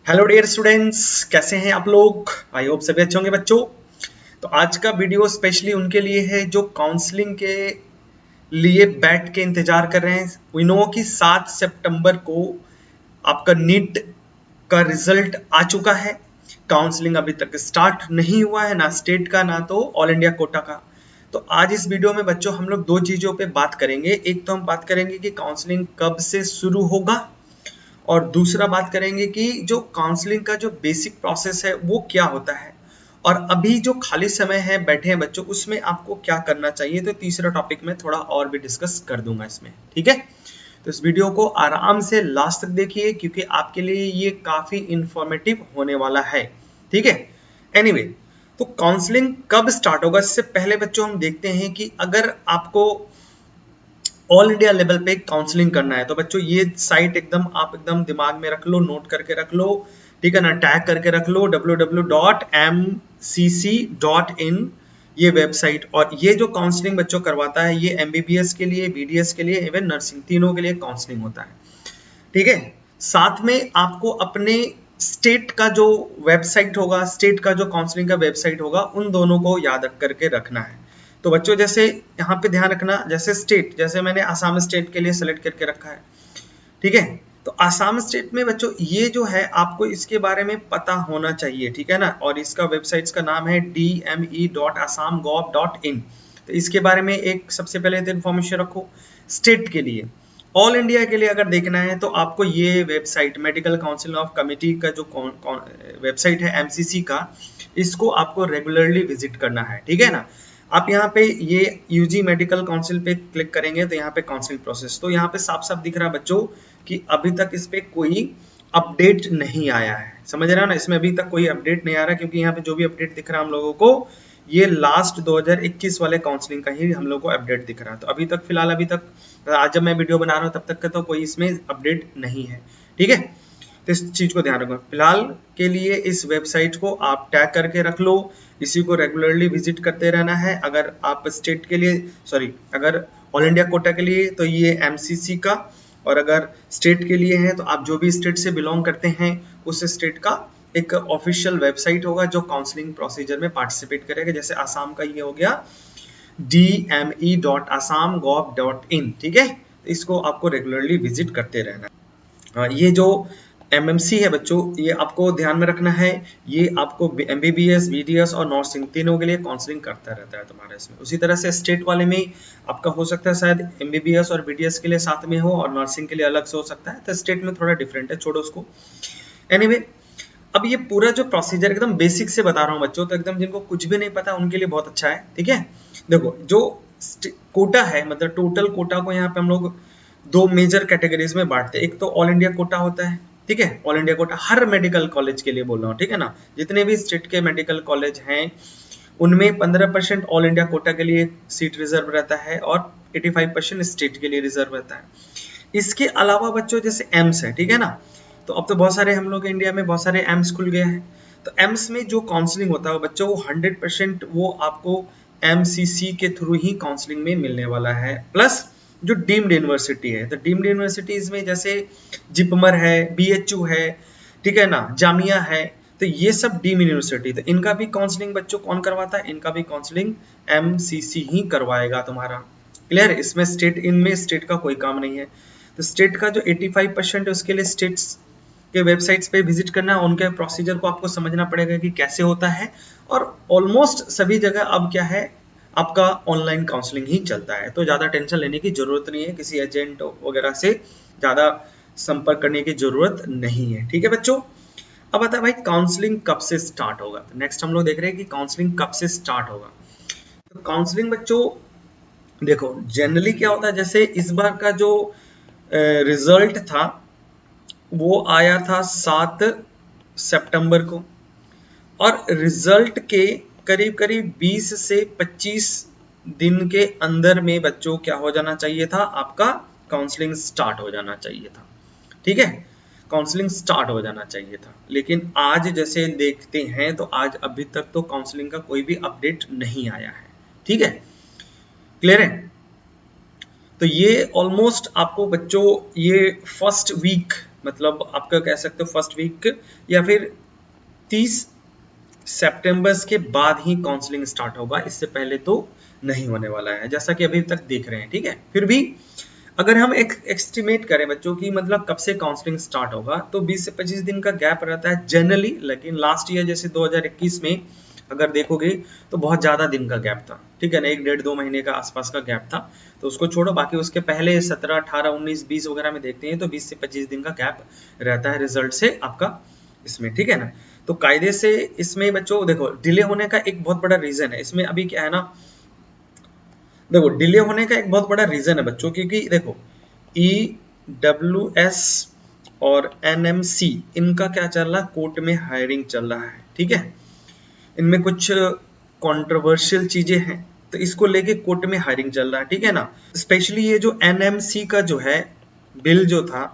Hello dear students, कैसे हैं आप लोग। आई होप सभी अच्छे होंगे बच्चों। तो आज का वीडियो स्पेशली उनके लिए है जो काउंसलिंग के लिए बैठ के इंतजार कर रहे हैं। वी नो कि 7 सितंबर को आपका नीट का रिजल्ट आ चुका है। काउंसलिंग अभी तक स्टार्ट नहीं हुआ है, ना स्टेट का ना तो ऑल इंडिया कोटा का। तो आज इस वीडियो में बच्चों हम लोग दो चीजों पे बात करेंगे। एक तो हम बात करेंगे कि काउंसलिंग कब से शुरू होगा, और दूसरा बात करेंगे कि जो काउंसलिंग का जो बेसिक प्रोसेस है वो क्या होता है, और अभी जो खाली समय है बैठे हैं बच्चों उसमें आपको क्या करना चाहिए। तो तीसरा टॉपिक में थोड़ा और भी डिस्कस कर दूंगा इसमें, ठीक है। तो इस वीडियो को आराम से लास्ट तक देखिए क्योंकि आपके लिए ये काफी इंफॉर्मेटिव होने वाला है, ठीक है। एनीवे, तो काउंसलिंग कब स्टार्ट होगा इससे पहले बच्चों हम देखते हैं कि अगर आपको ऑल इंडिया लेवल पे काउंसलिंग करना है तो बच्चों ये साइट आप एकदम दिमाग में रख लो, नोट करके रख लो, ठीक है ना। टैग करके रख लो www.mcc.in, ये वेबसाइट। और ये जो काउंसलिंग बच्चों करवाता है ये एमबीबीएस के लिए, बीडीएस के लिए, इवन नर्सिंग, तीनों के लिए काउंसलिंग होता है, ठीक है। साथ में आपको अपने स्टेट का जो वेबसाइट होगा, स्टेट का जो काउंसलिंग का वेबसाइट होगा, उन दोनों को याद करके रखना है। तो बच्चों जैसे यहाँ पे ध्यान रखना, जैसे स्टेट, जैसे मैंने आसाम स्टेट के लिए सेलेक्ट करके रखा है, ठीक है। तो आसाम स्टेट में बच्चों ये जो है आपको इसके बारे में पता होना चाहिए, ठीक है ना। और इसका वेबसाइट का नाम है dme.assam.gov.in। तो इसके बारे में एक सबसे पहले तो इन्फॉर्मेशन रखो। स्टेट के लिए, ऑल इंडिया के लिए अगर देखना है तो आपको ये website medical council of committee का जो वेबसाइट है एमसीसी का, इसको आपको रेगुलरली विजिट करना है, ठीक है ना। आप यहाँ पे ये यूजी मेडिकल काउंसिल पे क्लिक करेंगे तो यहाँ पे काउंसिल प्रोसेस, तो यहाँ पे साफ साफ दिख रहा है बच्चों कि अभी तक इस पे कोई अपडेट नहीं आया है। समझ रहे हो ना, इसमें अभी तक कोई अपडेट नहीं आ रहा क्योंकि यहाँ पे जो भी अपडेट दिख रहा है हम लोगों को ये लास्ट 2021 वाले काउंसलिंग का ही हम लोग को अपडेट दिख रहा है। तो अभी तक फिलहाल अभी तक आज जब मैं वीडियो बना रहा हूँ तब तक का तो कोई इसमें अपडेट नहीं है, ठीक है। तो इस चीज को ध्यान रखो। फिलहाल के लिए इस वेबसाइट को आप टैग करके रख लो, इसी को रेगुलरली विजिट करते रहना है। अगर आप स्टेट के लिए, सॉरी, अगर ऑल इंडिया कोटा के लिए तो ये एमसीसी का, और अगर स्टेट के लिए है तो आप जो भी स्टेट से बिलोंग करते हैं उस स्टेट का एक ऑफिशियल वेबसाइट होगा जो काउंसलिंग प्रोसीजर में पार्टिसिपेट करेगा। जैसे आसाम का ये हो गया dme.assam.gov.in, ठीक है। तो इसको आपको रेगुलरली विजिट करते रहना है। ये जो एमएमसी है बच्चों, ये आपको ध्यान में रखना है, ये आपको एमबीबीएस, बीडीएस और नर्सिंग तीनों के लिए काउंसलिंग करता रहता है तुम्हारा इसमें। उसी तरह से स्टेट वाले में आपका हो सकता है शायद एमबीबीएस और बीडीएस के लिए साथ में हो और नर्सिंग के लिए अलग से हो सकता है। तो स्टेट में थोड़ा डिफरेंट है, छोड़ो उसको। एनीवे, अब ये पूरा जो प्रोसीजर एकदम बेसिक से बता रहा हूँ बच्चों, तो एकदम जिनको कुछ भी नहीं पता उनके लिए बहुत अच्छा है, ठीक है। देखो, जो कोटा है, मतलब टोटल कोटा को यहाँ पे हम लोग दो मेजर कैटेगरीज में बांटते हैं। एक तो ऑल इंडिया कोटा होता है, ठीक है। ऑल इंडिया कोटा हर मेडिकल कॉलेज के लिए बोल रहा हूँ, ठीक है ना। जितने भी स्टेट के मेडिकल कॉलेज हैं उनमें 15% ऑल इंडिया कोटा के लिए सीट रिजर्व रहता है और 85% स्टेट के लिए रिजर्व रहता है। इसके अलावा बच्चों जैसे एम्स है, ठीक है ना। तो अब तो बहुत सारे हम लोग इंडिया में बहुत सारे एम्स खुल गए हैं। तो एम्स में जो काउंसलिंग होता है बच्चों वो 100% वो आपको एमसीसी के थ्रू ही काउंसलिंग में मिलने वाला है। प्लस जो डीम्ड यूनिवर्सिटी है, तो डीम्ड यूनिवर्सिटीज में जैसे जिपमर है, बीएचयू है, ठीक है ना, जामिया है, तो ये सब डीम्ड यूनिवर्सिटी, तो इनका भी काउंसलिंग बच्चों कौन करवाता है, इनका भी काउंसलिंग एमसीसी ही करवाएगा तुम्हारा। क्लियर, इसमें स्टेट, इनमें स्टेट का कोई काम नहीं है। तो स्टेट का जो 85% है उसके लिए स्टेट्स के वेबसाइट्स पे विजिट करना, उनके प्रोसीजर को आपको समझना पड़ेगा कि कैसे होता है। और ऑलमोस्ट सभी जगह अब क्या है, आपका ऑनलाइन काउंसलिंग ही चलता है, तो ज़्यादा टेंशन लेने की ज़रूरत नहीं है, किसी एजेंट वगैरह से ज़्यादा संपर्क करने की ज़रूरत नहीं है, ठीक है बच्चों। अब आता है भाई काउंसलिंग कब से स्टार्ट होगा। तो नेक्स्ट हम लोग देख रहे हैं कि काउंसलिंग कब से स्टार्ट होगा। तो काउंसलिंग बच्चों देखो जनरली क्या होता है, जैसे इस बार का जो रिजल्ट था वो आया था 7 सितंबर को, और रिजल्ट के करीब करीब 20 से 25 दिन के अंदर में बच्चों क्या हो जाना चाहिए था, आपका काउंसलिंग स्टार्ट हो जाना चाहिए था, ठीक है। काउंसलिंग स्टार्ट हो जाना चाहिए था, लेकिन आज जैसे देखते हैं तो आज अभी तक तो काउंसलिंग का कोई भी अपडेट नहीं आया है, ठीक है। क्लियर है। तो ये ऑलमोस्ट आपको बच्चों ये फर्स्ट वीक मतलब आपका कह सकते हो फर्स्ट वीक या फिर 30 सितंबर के बाद ही काउंसलिंग स्टार्ट होगा, इससे पहले तो नहीं होने वाला है, जैसा कि अभी तक देख रहे हैं। ठीक है, फिर भी अगर हम एक एस्टिमेट करें बच्चों की मतलब कब से काउंसलिंग स्टार्ट होगा, तो 20 से 25 दिन का गैप रहता है जनरली। लेकिन लास्ट ईयर जैसे 2021 में अगर देखोगे तो बहुत ज्यादा दिन का गैप था। ठीक है ना, 1-1.5-2 महीने का आसपास का गैप था, तो उसको छोड़ो, बाकी उसके पहले 17, 18, 19, 20 वगैरह में देखते हैं तो 20 से 25 दिन का गैप रहता है रिजल्ट से आपका इसमें। ठीक है ना, तो कायदे से इसमें बच्चों देखो डिले होने का एक बहुत बड़ा रीजन है इसमें। अभी क्या है ना, देखो डिले होने का एक बहुत बड़ा रीजन है बच्चों, क्योंकि देखो EWS और NMC इनका क्या चल रहा है, कोर्ट में हायरिंग चल रहा है। ठीक है, इनमें कुछ कंट्रोवर्शियल चीजें हैं, तो इसको लेके कोर्ट में हायरिंग चल रहा है। ठीक है ना, स्पेशली ये जो NMC का जो है बिल जो था,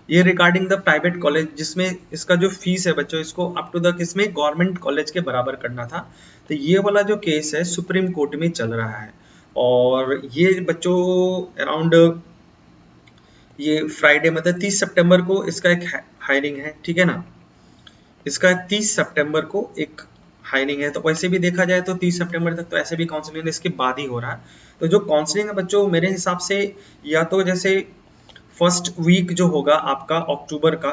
ये रिगार्डिंग द प्राइवेट कॉलेज, जिसमें इसका जो फीस है बच्चों, इसको अप टू द किसमें गवर्नमेंट कॉलेज के बराबर करना था। तो ये वाला जो केस है सुप्रीम कोर्ट में चल रहा है, और ये बच्चों अराउंड ये फ्राइडे मतलब 30 सितंबर को इसका एक हायरिंग है। ठीक है ना, इसका 30 सितंबर को एक हायरिंग है। तो वैसे भी देखा जाए तो 30 सितंबर तक तो ऐसे भी काउंसलिंग इसके बाद ही हो रहा है। तो जो काउंसलिंग है बच्चों मेरे हिसाब से या तो जैसे फर्स्ट वीक जो होगा आपका अक्टूबर का,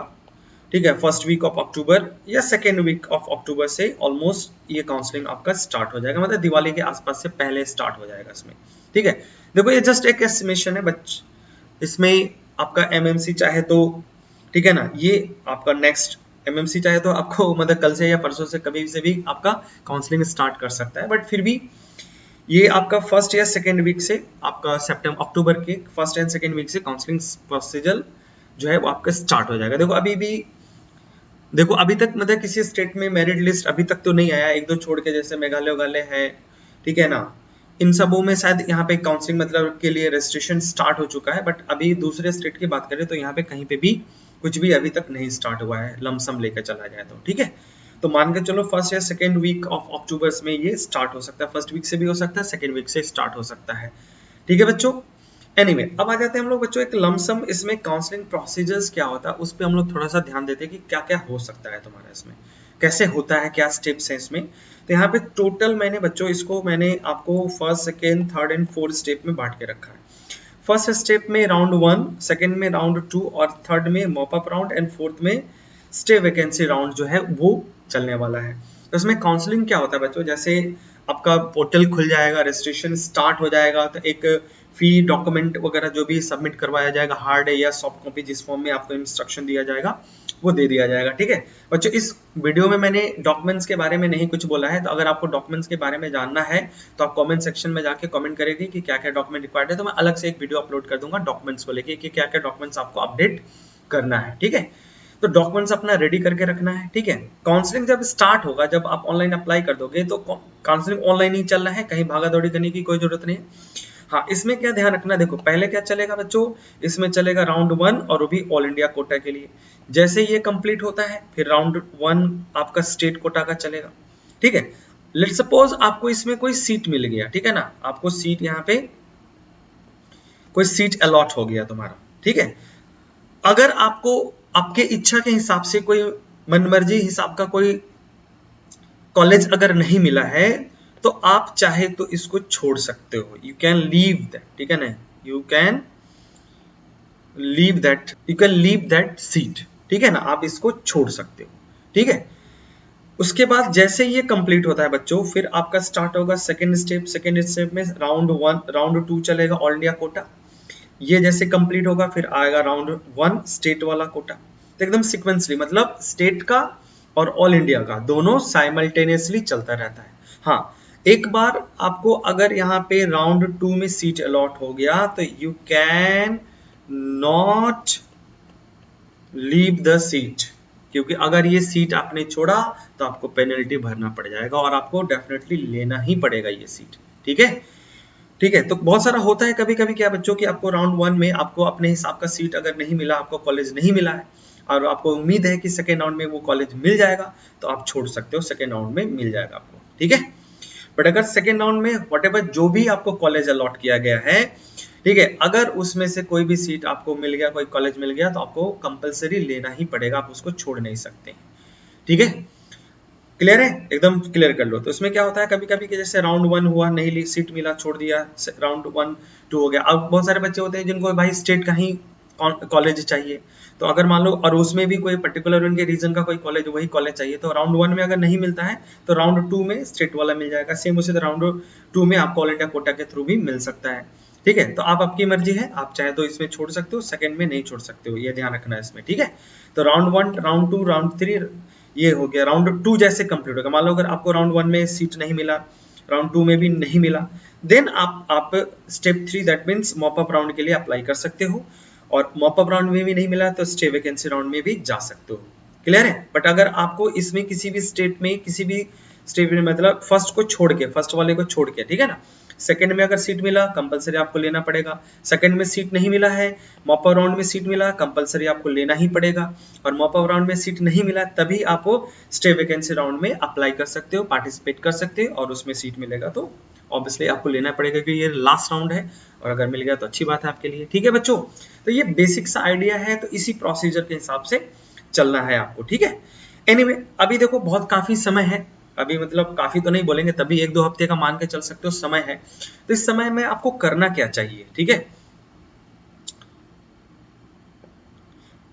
ठीक है, फर्स्ट वीक ऑफ अक्टूबर या सेकेंड वीक ऑफ अक्टूबर से ऑलमोस्ट ये काउंसलिंग आपका स्टार्ट हो जाएगा, मतलब दिवाली के आसपास से पहले स्टार्ट हो जाएगा इसमें। ठीक है, देखो ये जस्ट एक एस्टिमेशन है बच, इसमें आपका MMC चाहे तो, ठीक है ना, ये आपका नेक्स्ट MMC चाहे तो आपको मतलब कल से या परसों से कभी से भी आपका काउंसलिंग स्टार्ट कर सकता है, बट फिर भी ये आपका फर्स्ट या सेकेंड वीक से आपका अक्टूबर के फर्स्ट एंड सेकेंड वीक से काउंसलिंग प्रोसीजर जो है वो आपका स्टार्ट हो जाएगा। देखो अभी भी देखो अभी तक मतलब किसी स्टेट में मेरिट लिस्ट अभी तक तो नहीं आया, एक दो छोड़ के, जैसे मेघालय वघालय है, ठीक है ना, इन सबों में शायद यहाँ पे काउंसलिंग मतलब के लिए रजिस्ट्रेशन स्टार्ट हो चुका है, बट अभी दूसरे स्टेट की बात करें तो यहाँ पे कहीं पे भी कुछ भी अभी तक नहीं स्टार्ट हुआ है, लमसम लेकर चला जाए तो। ठीक है, तो मान के चलो फर्स्ट या सेकेंड वीक ऑफ अक्टूबर में ये स्टार्ट हो सकता है, फर्स्ट वीक से भी हो सकता है, सेकेंड वीक से स्टार्ट हो सकता है। ठीक है बच्चों, एनीवे अब आ जाते हैं हम लोग बच्चों एक लमसम इसमें काउंसलिंग प्रोसीजर्स क्या होता है उस पर हम लोग थोड़ा सा ध्यान देते हैं कि क्या क्या हो सकता है तुम्हारा इसमें, कैसे होता है, क्या स्टेप्स हैं इसमें। तो यहाँ पे टोटल मैंने बच्चों इसको मैंने आपको first second third and fourth step में बांट के रखा है। फर्स्ट स्टेप में राउंड 1, सेकेंड में राउंड 2 और थर्ड में mop up round and fourth में स्टे वैकेंसी राउंड जो है वो चलने वाला है। तो इसमें काउंसलिंग क्या होता है बच्चों, जैसे आपका पोर्टल खुल जाएगा, रजिस्ट्रेशन स्टार्ट हो जाएगा, तो एक फी डॉक्यूमेंट वगैरह जो भी सबमिट करवाया जाएगा, हार्ड है या सॉफ्ट कॉपी, जिस फॉर्म में आपको इंस्ट्रक्शन दिया जाएगा वो दे दिया जाएगा। ठीक है बच्चों, इस वीडियो में मैंने डॉक्यूमेंट्स के बारे में नहीं कुछ बोला है, तो अगर आपको डॉक्यूमेंट्स के बारे में जानना है तो आप कमेंट सेक्शन में जाके कमेंट करेंगे कि क्या क्या डॉक्यूमेंट रिक्वायर्ड है, तो मैं अलग से एक वीडियो अपलोड कर दूंगा डॉक्यूमेंट्स को लेके कि क्या क्या डॉक्यूमेंट्स आपको अपडेट करना है। ठीक है, तो डॉक्यूमेंट्स अपना रेडी करके रखना है। ठीक है, काउंसलिंग जब स्टार्ट होगा, जब आप ऑनलाइन अप्लाई कर दोगे तो काउंसलिंग ऑनलाइन ही चल रहा है, कहीं भागा दौड़ी करने की कोई जरूरत नहीं है। हाँ, इसमें क्या ध्यान रखना, देखो पहले क्या चलेगा बच्चों, इसमें चलेगा राउंड 1 और वो भी ऑल इंडिया कोटा के लिए। जैसे ये कंप्लीट होता है फिर राउंड 1 आपका स्टेट कोटा का चलेगा। ठीक है, लेट्स सपोज आपको इसमें कोई सीट मिल गया, ठीक है ना, आपको सीट यहाँ पे कोई सीट अलॉट हो गया तुम्हारा। ठीक है, अगर आपको आपके इच्छा के हिसाब से कोई मनमर्जी हिसाब का कोई कॉलेज अगर नहीं मिला है तो आप चाहे तो इसको छोड़ सकते हो, यू कैन लीव दैट। ठीक है ना, you can leave that seat. ठीक है ना, आप इसको छोड़ सकते हो। ठीक है, उसके बाद जैसे ये कंप्लीट होता है बच्चों, फिर आपका स्टार्ट होगा सेकेंड स्टेप। सेकेंड स्टेप में राउंड 1 राउंड 2 चलेगा ऑल इंडिया कोटा। ये जैसे कंप्लीट होगा फिर आएगा राउंड 1 स्टेट वाला कोटा। तो एकदम सीक्वेंसली, मतलब स्टेट का और ऑल इंडिया का दोनों साइमल्टेनियसली चलता रहता है। हाँ, एक बार आपको अगर यहाँ पे राउंड 2 में सीट अलॉट हो गया तो you can not leave the seat, क्योंकि अगर ये सीट आपने छोड़ा तो आपको पेनल्टी भरना पड़ जाएगा और आपको डेफिनेटली लेना ही पड़ेगा ये सीट। ठीक है, ठीक है, तो बहुत सारा होता है कभी कभी क्या बच्चों कि आपको राउंड 1 में आपको अपने हिसाब का सीट अगर नहीं मिला, आपको कॉलेज नहीं मिला है और आपको उम्मीद है कि सेकेंड राउंड में वो कॉलेज मिल जाएगा, तो आप छोड़ सकते हो, सेकेंड राउंड में मिल जाएगा आपको। ठीक है, बट अगर सेकेंड राउंड में व्हाटएवर जो भी आपको कॉलेज अलॉट किया गया है, ठीक है। अगर उसमें से कोई भी सीट आपको मिल गया, कोई कॉलेज मिल गया, तो आपको कंपलसरी लेना ही पड़ेगा, आप उसको छोड़ नहीं सकते। ठीक है, क्लियर है, एकदम क्लियर कर लो। तो इसमें क्या होता है कभी कभी कि जैसे राउंड 1 हुआ, नहीं ली सीट मिला, छोड़ दिया, राउंड 1 2 हो गया। अब बहुत सारे बच्चे होते हैं जिनको भाई स्टेट का ही कॉलेज चाहिए, तो अगर मान लो और उसमें भी कोई पर्टिकुलर उनके रीजन का कोई कॉलेज, वही कॉलेज चाहिए, तो राउंड 1 में अगर नहीं मिलता है तो राउंड 2 में स्टेट वाला मिल जाएगा। सेम उसी तरह राउंड 2 में आपको ऑल इंडिया कोटा के थ्रू भी मिल सकता है। ठीक है, तो आप आपकी मर्जी है, आप चाहे तो इसमें छोड़ सकते हो, सेकंड में नहीं छोड़ सकते हो, ये ध्यान रखना है इसमें। ठीक है, तो राउंड 1 राउंड 2 राउंड 3 ये हो गया। राउंड 2 जैसे कंप्लीट होगा, मान लो अगर आपको राउंड 1 में सीट नहीं मिला, राउंड 2 में भी नहीं मिला, देन आप step 3 that means mop up round के लिए अप्लाई कर सकते हो, और मॉप अप राउंड में भी नहीं मिला तो स्टे वैकेंसी राउंड में भी जा सकते हो। क्लियर है। बट अगर आपको इसमें किसी भी स्टेट में, किसी भी स्टेट में मतलब फर्स्ट को छोड़ के, फर्स्ट वाले को छोड़ के, ठीक है ना, सेकंड में अगर सीट मिला कंपलसरी आपको लेना पड़ेगा, सेकंड में सीट नहीं मिला है, मॉप अप राउंड में सीट मिला, कंपलसरी आपको लेना ही पड़ेगा, और मॉप अप राउंड में सीट नहीं मिला तभी आप स्टे वैकेंसी राउंड में अप्लाई कर सकते हो, पार्टिसिपेट कर सकते हो, और उसमें सीट मिलेगा तो ऑब्वियसली आपको लेना पड़ेगा क्योंकि ये लास्ट राउंड है, और अगर मिल गया तो अच्छी बात है आपके लिए। ठीक है बच्चों, तो ये बेसिक सा आइडिया है, तो इसी प्रोसीजर के हिसाब से चलना है आपको। ठीक है, एनीवे अभी देखो बहुत काफी समय है, अभी मतलब काफी तो नहीं बोलेंगे, तभी 1-2 हफ्ते का मान के चल सकते हो समय है। तो इस समय में आपको करना क्या चाहिए, ठीक है,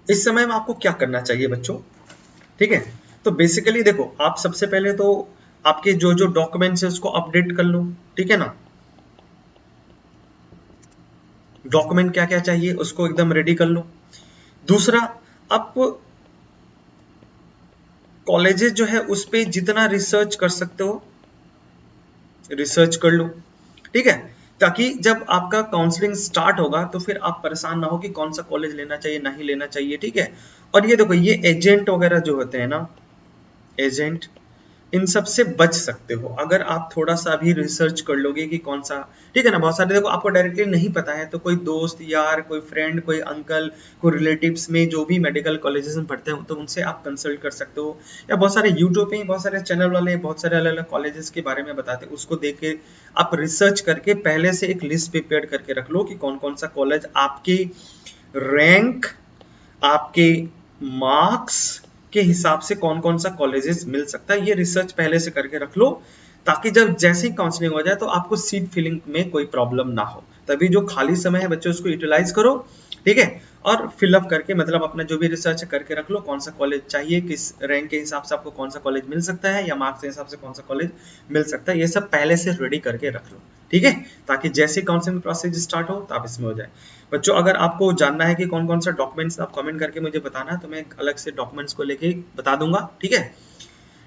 इस समय में आपको क्या करना चाहिए बच्चों। ठीक है, तो बेसिकली देखो आप सबसे पहले तो आपके जो जो डॉक्यूमेंट्स है उसको अपडेट कर लो। ठीक है ना, डॉक्यूमेंट क्या क्या चाहिए उसको एकदम रेडी कर लो। दूसरा, आप कॉलेजेस जो है उस पे जितना रिसर्च कर सकते हो रिसर्च कर लो। ठीक है, ताकि जब आपका काउंसलिंग स्टार्ट होगा तो फिर आप परेशान ना हो कि कौन सा कॉलेज लेना चाहिए नहीं लेना चाहिए। ठीक है, और ये देखो ये एजेंट वगैरह जो होते हैं ना, एजेंट, इन सब से बच सकते हो अगर आप थोड़ा सा भी रिसर्च कर लोगे कि कौन सा। ठीक है ना, बहुत सारे देखो आपको डायरेक्टली नहीं पता है तो कोई दोस्त यार, कोई फ्रेंड, कोई अंकल, कोई रिलेटिव्स में जो भी मेडिकल कॉलेजेस में पढ़ते हैं तो उनसे आप कंसल्ट कर सकते हो, या बहुत सारे यूट्यूब पे बहुत सारे चैनल वाले बहुत सारे अलग अलग कॉलेजेस के बारे में बताते हैं, उसको देख के आप रिसर्च करके पहले से एक लिस्ट प्रिपेयर करके रख लो कि कौन कौन सा कॉलेज आपकी रैंक, आपके मार्क्स के हिसाब से कौन कौन सा कॉलेजेस मिल सकता है, ये रिसर्च पहले से करके रख लो, ताकि जब जैसे ही काउंसलिंग हो जाए तो आपको सीट फिलिंग में कोई प्रॉब्लम ना हो। तभी जो खाली समय है बच्चों उसको यूटिलाइज करो। ठीक है, और फिलअप करके मतलब अपना जो भी रिसर्च करके रख लो, कौन सा कॉलेज चाहिए, किस रैंक के हिसाब से आपको कौन सा कॉलेज मिल सकता है, या मार्क्स के हिसाब से कौन सा कॉलेज मिल सकता है, ये सब पहले से रेडी करके रख लो। ठीक है, ताकि जैसे काउंसलिंग प्रोसेस स्टार्ट हो तो आप इसमें हो जाए। बच्चों अगर आपको जानना है कि कौन कौन सा डॉक्यूमेंट्स, आप कमेंट करके मुझे बताना, तो मैं अलग से डॉक्यूमेंट्स को लेके बता दूंगा। ठीक है,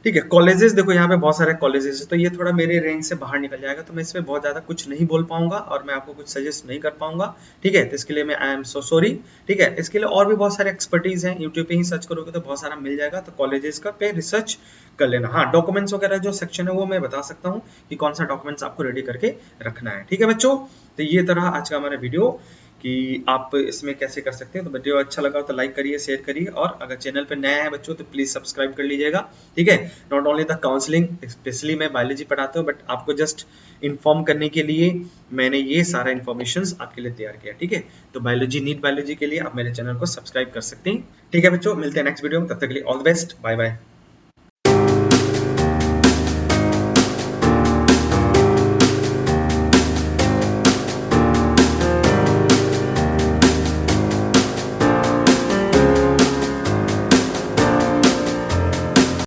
ठीक है। कॉलेजेस देखो यहाँ पे बहुत सारे कॉलेजेस है, तो ये थोड़ा मेरे रेंज से बाहर निकल जाएगा, तो मैं इसमें बहुत ज्यादा कुछ नहीं बोल पाऊंगा और मैं आपको कुछ सजेस्ट नहीं कर पाऊंगा। ठीक है, तो इसके लिए मैं आई एम सो सॉरी। ठीक है, इसके लिए और भी बहुत सारे एक्सपर्टीज हैं, यूट्यूब पे ही सर्च करोगे तो बहुत सारा मिल जाएगा, तो कॉलेजेस का पे रिसर्च कर लेना। हाँ, डॉक्यूमेंट्स वगैरह जो सेक्शन है वो मैं बता सकता हूँ कि कौन सा डॉक्यूमेंट्स आपको रेडी करके रखना है। ठीक है बच्चों, तो ये तरह आज का हमारा वीडियो कि आप इसमें कैसे कर सकते हैं। तो वीडियो अच्छा लगा तो लाइक करिए, शेयर करिए, और अगर चैनल पे नया है बच्चों तो प्लीज सब्सक्राइब कर लीजिएगा। ठीक है, not only the counselling, specially मैं बायोलॉजी पढ़ाता हूँ, बट आपको जस्ट इन्फॉर्म करने के लिए मैंने ये सारा इन्फॉर्मेशन आपके लिए तैयार किया। ठीक है, तो बायोलॉजी, नीट बायोलॉजी के लिए आप मेरे चैनल को सब्सक्राइब कर सकते हैं। ठीक है बच्चों, मिलते हैं नेक्स्ट वीडियो में, तब तक के लिए all the best, bye bye.